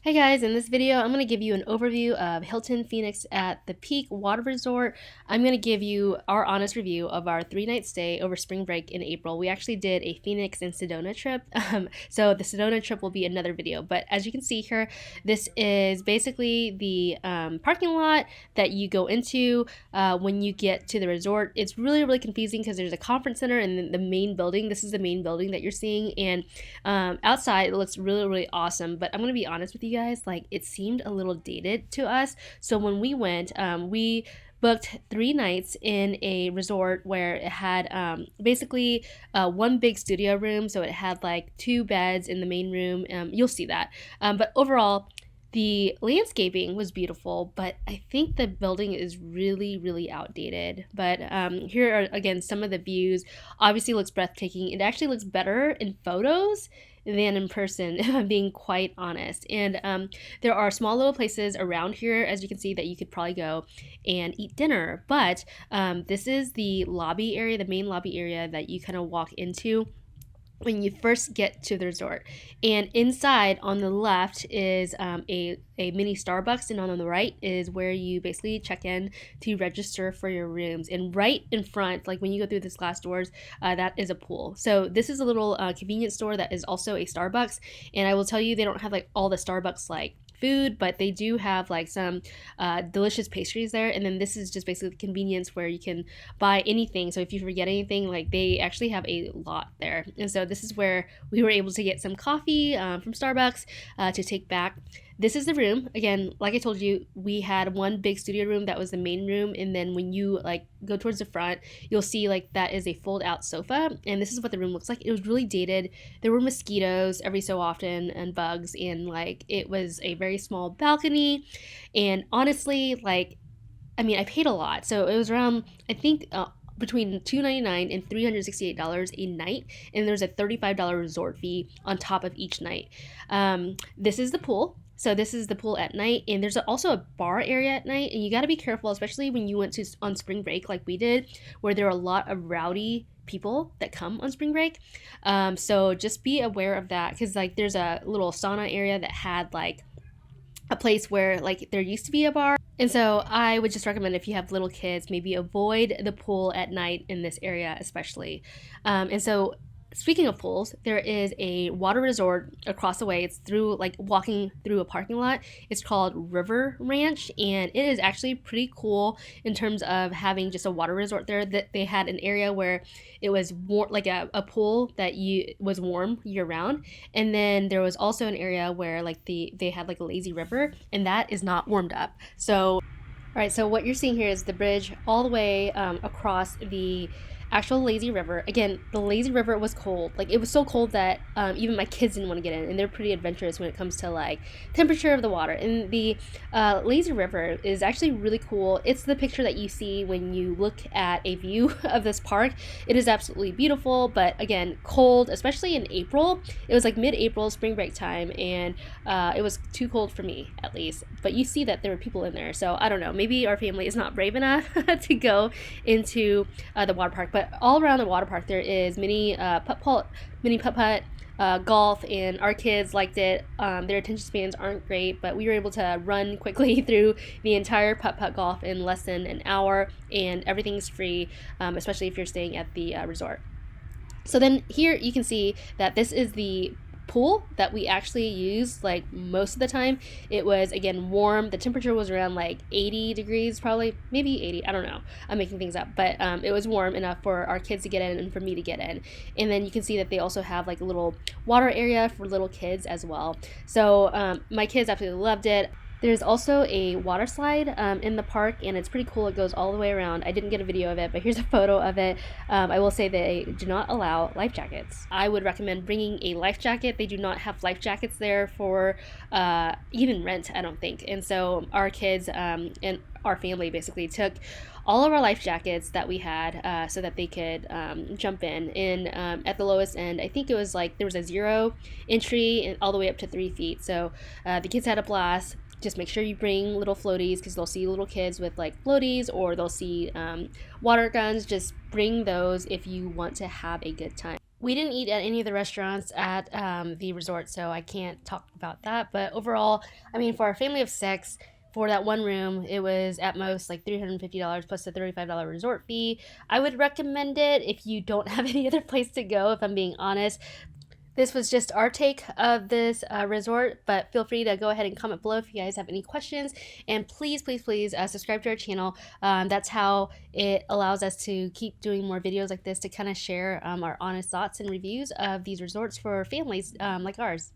Hey guys, in this video, I'm going to give you an overview of Hilton Phoenix at the Peak Water Resort. I'm going to give you our honest review of our 3-night stay over spring break in April. We actually did a Phoenix and Sedona trip, so the Sedona trip will be another video. But as you can see here, this is basically the parking lot that you go into when you get to the resort. It's really confusing because there's a conference center and the main building. This is the main building that you're seeing, and outside it looks really awesome. But I'm going to be honest with you guys, like it seemed a little dated to us. So when we went, we booked 3 nights in a resort where it had basically one big studio room. So it had like 2 beds in the main room. You'll see that. But overall, the landscaping was beautiful, but I think the building is really outdated. But here are again some of the views. Obviously, it looks breathtaking. It actually looks better in photos than in person, if I'm being quite honest. And there are small little places around here, as you can see, that you could probably go and eat dinner. But this is the lobby area, the main lobby area that you kind of walk into when you first get to the resort. And inside on the left is a mini Starbucks, and on the right is where you basically check in to register for your rooms. And right in front, like when you go through this glass doors, that is a pool. So this is a little convenience store that is also a Starbucks. And I will tell you, they don't have like all the Starbucks like food, but they do have like some delicious pastries there. And then this is just basically the convenience where you can buy anything. So if you forget anything, like they actually have a lot there. And so this is where we were able to get some coffee from Starbucks to take back. This is the room. Again, like I told you, we had one big studio room that was the main room, and then when you like go towards the front, you'll see like that is a fold out sofa, and this is what the room looks like. It was really dated. There were mosquitoes every so often and bugs, and like it was a very small balcony. And honestly, like I mean, I paid a lot. So it was around, I think, between $299 and $368 a night, and there's a $35 resort fee on top of each night. This is the pool. So this is the pool at night, and there's also a bar area at night, and you got to be careful, especially when you went to on spring break like we did, where there are a lot of rowdy people that come on spring break. So just be aware of that, because like there's a little sauna area that had like a place where like there used to be a bar. And so I would just recommend, if you have little kids, maybe avoid the pool at night in this area especially. And so speaking of pools, there is a water resort across the way. It's through like walking through a parking lot. It's called River Ranch, and it is actually pretty cool in terms of having just a water resort there. That they had an area where it was warm, like a pool that was warm year round, and then there was also an area where like they had like a lazy river, and that is not warmed up. So all right, so what you're seeing here is the bridge all the way across the actual lazy river. Again, the lazy river was cold. Like it was so cold that even my kids didn't want to get in, and they're pretty adventurous when it comes to like temperature of the water. And the lazy river is actually really cool. It's the picture that you see when you look at a view of this park. It is absolutely beautiful, but again, cold, especially in April. It was like mid-April, spring break time, and it was too cold for me, at least. But you see that there were people in there, so I don't know, maybe our family is not brave enough to go into the water park. But all around the water park there is mini putt, golf, and our kids liked it. Their attention spans aren't great, but we were able to run quickly through the entire putt golf in less than an hour, and everything's free, especially if you're staying at the resort. So then here you can see that this is the pool that we actually used like most of the time. It was again warm. The temperature was around like 80 degrees, probably, maybe 80, I don't know, I'm making things up, but it was warm enough for our kids to get in and for me to get in. And then you can see that they also have like a little water area for little kids as well. So my kids absolutely loved it. There's also a water slide in the park, and it's pretty cool. It goes all the way around. I didn't get a video of it, but here's a photo of it. I will say they do not allow life jackets. I would recommend bringing a life jacket. They do not have life jackets there for even rent, I don't think. And so our kids and our family basically took all of our life jackets that we had so that they could jump in. And at the lowest end, I think it was like there was a 0 entry and all the way up to 3 feet. So the kids had a blast. Just make sure you bring little floaties, because they'll see little kids with like floaties, or they'll see water guns. Just bring those if you want to have a good time. We didn't eat at any of the restaurants at the resort, so I can't talk about that. But overall, I mean, for our family of six, for that one room, it was at most like $350 plus the $35 resort fee. I would recommend it if you don't have any other place to go, if I'm being honest. This was just our take of this resort, but feel free to go ahead and comment below if you guys have any questions. And please, please, please subscribe to our channel. That's how it allows us to keep doing more videos like this to kind of share our honest thoughts and reviews of these resorts for families like ours.